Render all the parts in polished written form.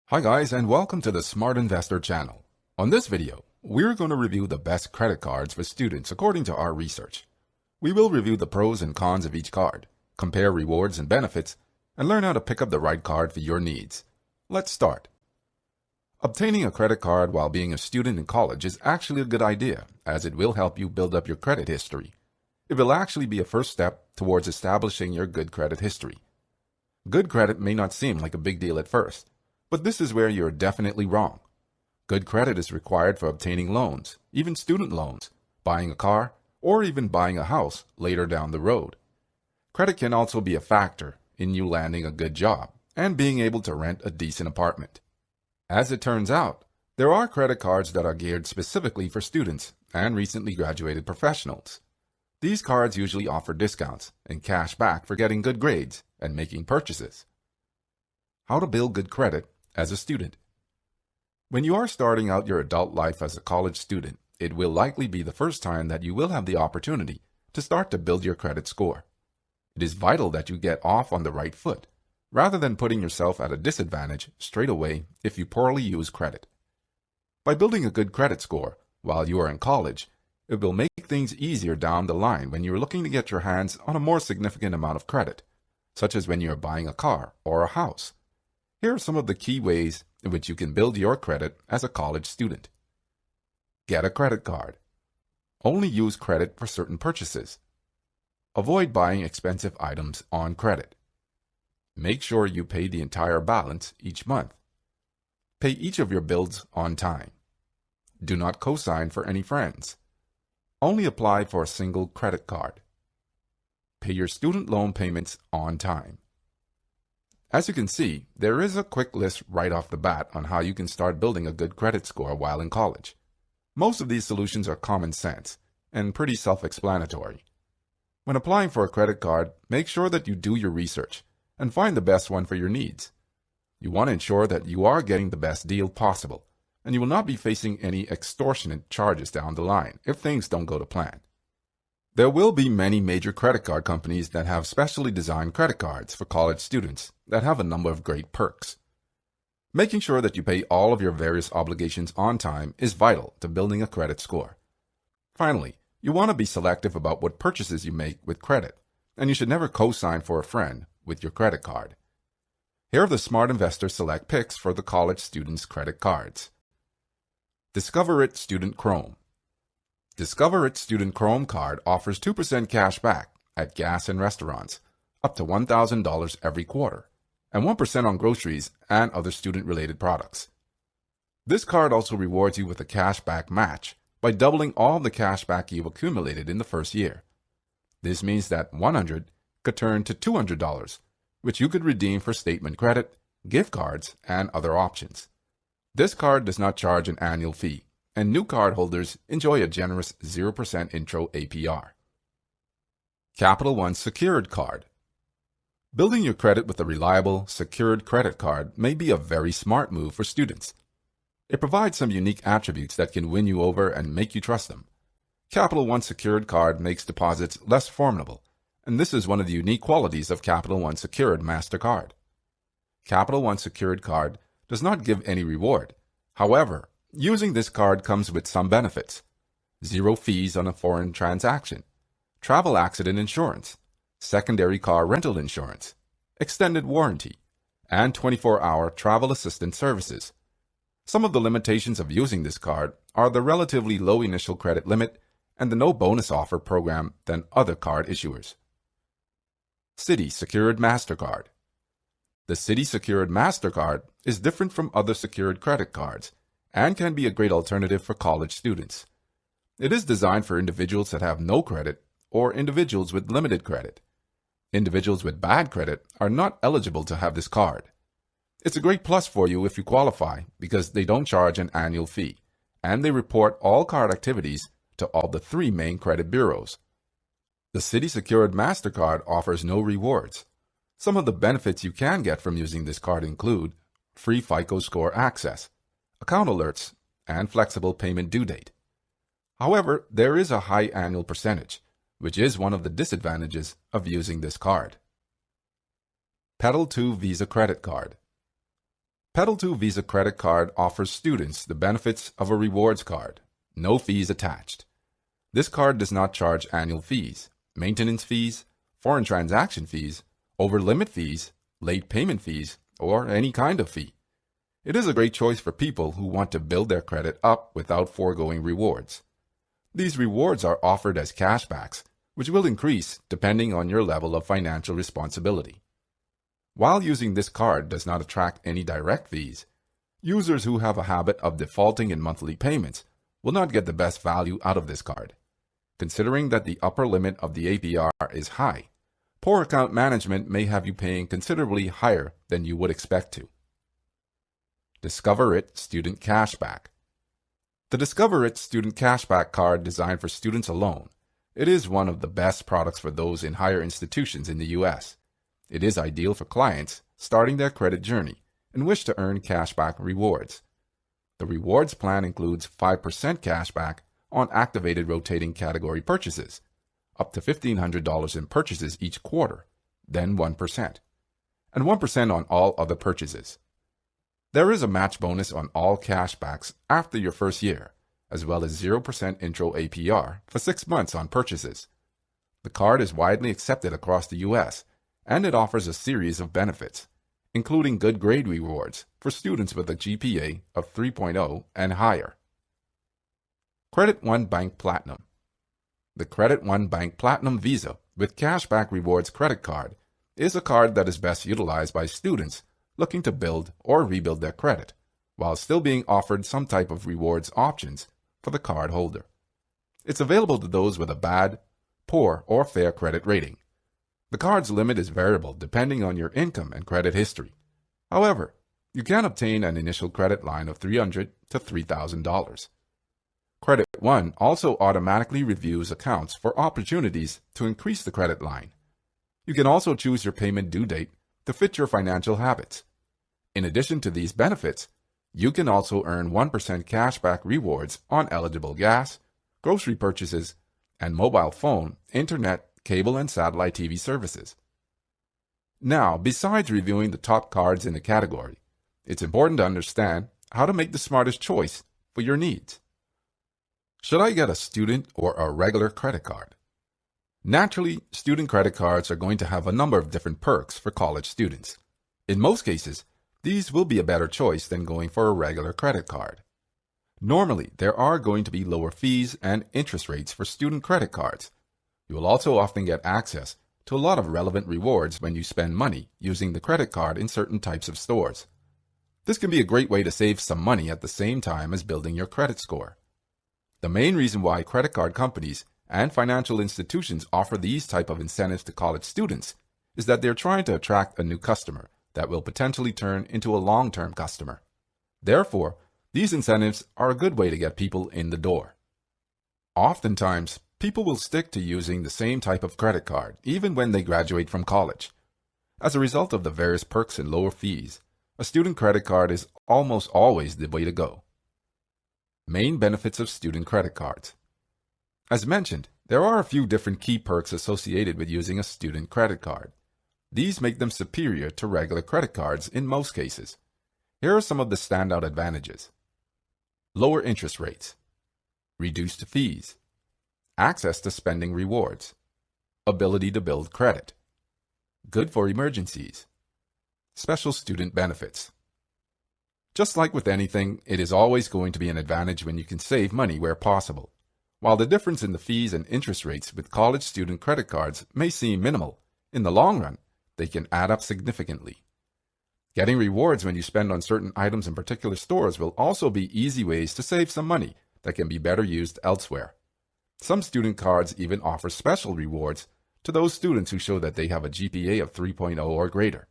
Hi guys, and welcome to the Smart Investor channel. On this video, we're going to review the best credit cards for students according to our research. We will review the pros and cons of each card, compare rewards and benefits, and learn how to pick up the right card for your needs. Let's start. Obtaining a credit card while being a student in college is actually a good idea, as it will help you build up your credit history. It will actually be a first step towards establishing your good credit history. Good credit may not seem like a big deal at first, but this is where you're definitely wrong. Good credit is required for obtaining loans, even student loans, buying a car, or even buying a house later down the road. Credit can also be a factor in you landing a good job and being able to rent a decent apartment. As it turns out, there are credit cards that are geared specifically for students and recently graduated professionals. These cards usually offer discounts and cash back for getting good grades and making purchases. How to build good credit as a student. When you are starting out your adult life as a college student, it will likely be the first time that you will have the opportunity to start to build your credit score. It is vital that you get off on the right foot, rather than putting yourself at a disadvantage straight away if you poorly use credit. By building a good credit score while you are in college, it will make things easier down the line when you're looking to get your hands on a more significant amount of credit, such as when you're buying a car or a house. Here are some of the key ways in which you can build your credit as a college student. Get a credit card. Only use credit for certain purchases. Avoid buying expensive items on credit. Make sure you pay the entire balance each month. Pay each of your bills on time. Do not co-sign for any friends. Only apply for a single credit card. Pay your student loan payments on time. As you can see, there is a quick list right off the bat on how you can start building a good credit score while in college. Most of these solutions are common sense and pretty self-explanatory. When applying for a credit card, make sure that you do your research and find the best one for your needs. You want to ensure that you are getting the best deal possible, and you will not be facing any extortionate charges down the line if things don't go to plan. There will be many major credit card companies that have specially designed credit cards for college students that have a number of great perks. Making sure that you pay all of your various obligations on time is vital to building a credit score. Finally, you want to be selective about what purchases you make with credit, and you should never co-sign for a friend with your credit card. Here are the Smart Investor Select picks for the college students' credit cards. Discover It Student Chrome. Discover It Student Chrome card offers 2% cash back at gas and restaurants, up to $1,000 every quarter, and 1% on groceries and other student-related products. This card also rewards you with a cash back match by doubling all the cash back you've accumulated in the first year. This means that $100 could turn to $200, which you could redeem for statement credit, gift cards, and other options. This card does not charge an annual fee, and new cardholders enjoy a generous 0% intro APR. Capital One Secured Card. Building your credit with a reliable, secured credit card may be a very smart move for students. It provides some unique attributes that can win you over and make you trust them. Capital One Secured Card makes deposits less formidable, and this is one of the unique qualities of Capital One Secured Mastercard. Capital One Secured Card does not give any reward. However, using this card comes with some benefits: 0 fees on a foreign transaction, travel accident insurance, secondary car rental insurance, extended warranty, and 24-hour travel assistance services. Some of the limitations of using this card are the relatively low initial credit limit and the no bonus offer program than other card issuers. Citi Secured Mastercard. The Citi Secured Mastercard is different from other secured credit cards and can be a great alternative for college students. It is designed for individuals that have no credit or individuals with limited credit. Individuals with bad credit are not eligible to have this card. It's a great plus for you if you qualify because they don't charge an annual fee, and they report all card activities to all the 3 main credit bureaus. The Citi Secured Mastercard offers no rewards. Some of the benefits you can get from using this card include free FICO score access, account alerts, and flexible payment due date. However, there is a high annual percentage, which is one of the disadvantages of using this card. Petal 2 Visa Credit Card. Petal Visa credit card offers students the benefits of a rewards card, no fees attached. This card does not charge annual fees, maintenance fees, foreign transaction fees, over-limit fees, late payment fees, or any kind of fee. It is a great choice for people who want to build their credit up without foregoing rewards. These rewards are offered as cashbacks, which will increase depending on your level of financial responsibility. While using this card does not attract any direct fees, users who have a habit of defaulting in monthly payments will not get the best value out of this card. Considering that the upper limit of the APR is high, poor account management may have you paying considerably higher than you would expect to. Discover It Student Cashback. The Discover It Student Cashback card designed for students alone. It is one of the best products for those in higher institutions in the U.S. It is ideal for clients starting their credit journey and wish to earn cashback rewards. The rewards plan includes 5% cashback on activated rotating category purchases, up to $1,500 in purchases each quarter, then 1%, and 1% on all other purchases. There is a match bonus on all cashbacks after your first year, as well as 0% intro APR for 6 months on purchases. The card is widely accepted across the U.S., and it offers a series of benefits, including good grade rewards for students with a GPA of 3.0 and higher. Credit One Bank Platinum. The Credit One Bank Platinum Visa with Cashback Rewards credit card is a card that is best utilized by students looking to build or rebuild their credit, while still being offered some type of rewards options for the card holder. It's available to those with a bad, poor, or fair credit rating. The card's limit is variable depending on your income and credit history. However, you can obtain an initial credit line of $300 to $3,000. Credit One also automatically reviews accounts for opportunities to increase the credit line. You can also choose your payment due date to fit your financial habits. In addition to these benefits, you can also earn 1% cashback rewards on eligible gas, grocery purchases, and mobile phone, internet, cable, and satellite TV services. Now, besides reviewing the top cards in the category, it's important to understand how to make the smartest choice for your needs. Should I get a student or a regular credit card? Naturally, student credit cards are going to have a number of different perks for college students. In most cases, these will be a better choice than going for a regular credit card. Normally, there are going to be lower fees and interest rates for student credit cards. You will also often get access to a lot of relevant rewards when you spend money using the credit card in certain types of stores. This can be a great way to save some money at the same time as building your credit score. The main reason why credit card companies and financial institutions offer these type of incentives to college students is that they're trying to attract a new customer that will potentially turn into a long-term customer. Therefore, these incentives are a good way to get people in the door. Oftentimes, people will stick to using the same type of credit card even when they graduate from college. As a result of the various perks and lower fees, a student credit card is almost always the way to go. Main benefits of student credit cards. As mentioned, there are a few different key perks associated with using a student credit card. These make them superior to regular credit cards in most cases. Here are some of the standout advantages. Lower interest rates, reduced fees, access to spending rewards, ability to build credit, good for emergencies, special student benefits. Just like with anything, it is always going to be an advantage when you can save money where possible. While the difference in the fees and interest rates with college student credit cards may seem minimal, in the long run, they can add up significantly. Getting rewards when you spend on certain items in particular stores will also be easy ways to save some money that can be better used elsewhere. Some student cards even offer special rewards to those students who show that they have a GPA of 3.0 or greater.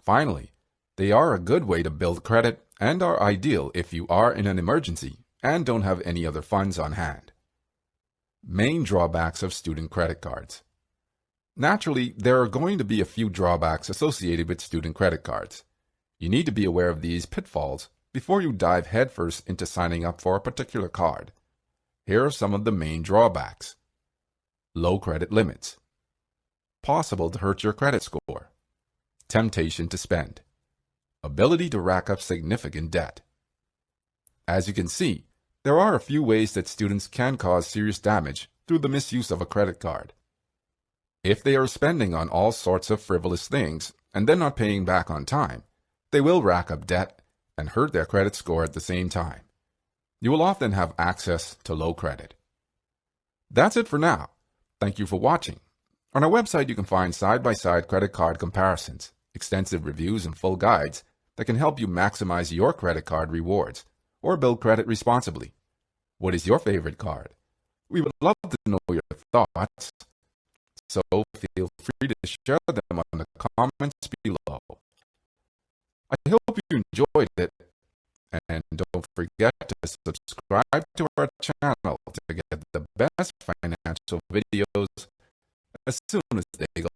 Finally, they are a good way to build credit and are ideal if you are in an emergency and don't have any other funds on hand. Main drawbacks of student credit cards. Naturally, there are going to be a few drawbacks associated with student credit cards. You need to be aware of these pitfalls before you dive headfirst into signing up for a particular card. Here are some of the main drawbacks. Low credit limits. Possible to hurt your credit score. Temptation to spend. ability to rack up significant debt. As you can see, there are a few ways that students can cause serious damage through the misuse of a credit card. If they are spending on all sorts of frivolous things and then not paying back on time, they will rack up debt and hurt their credit score at the same time. You will often have access to low credit. That's it for now. Thank you for watching. On our website, you can find side-by-side credit card comparisons, extensive reviews, and full guides that can help you maximize your credit card rewards or build credit responsibly. What is your favorite card? We would love to know your thoughts, so feel free to share them on the comments below. I hope you enjoyed it, and don't forget to subscribe to our channel to get the best financial videos as soon as they go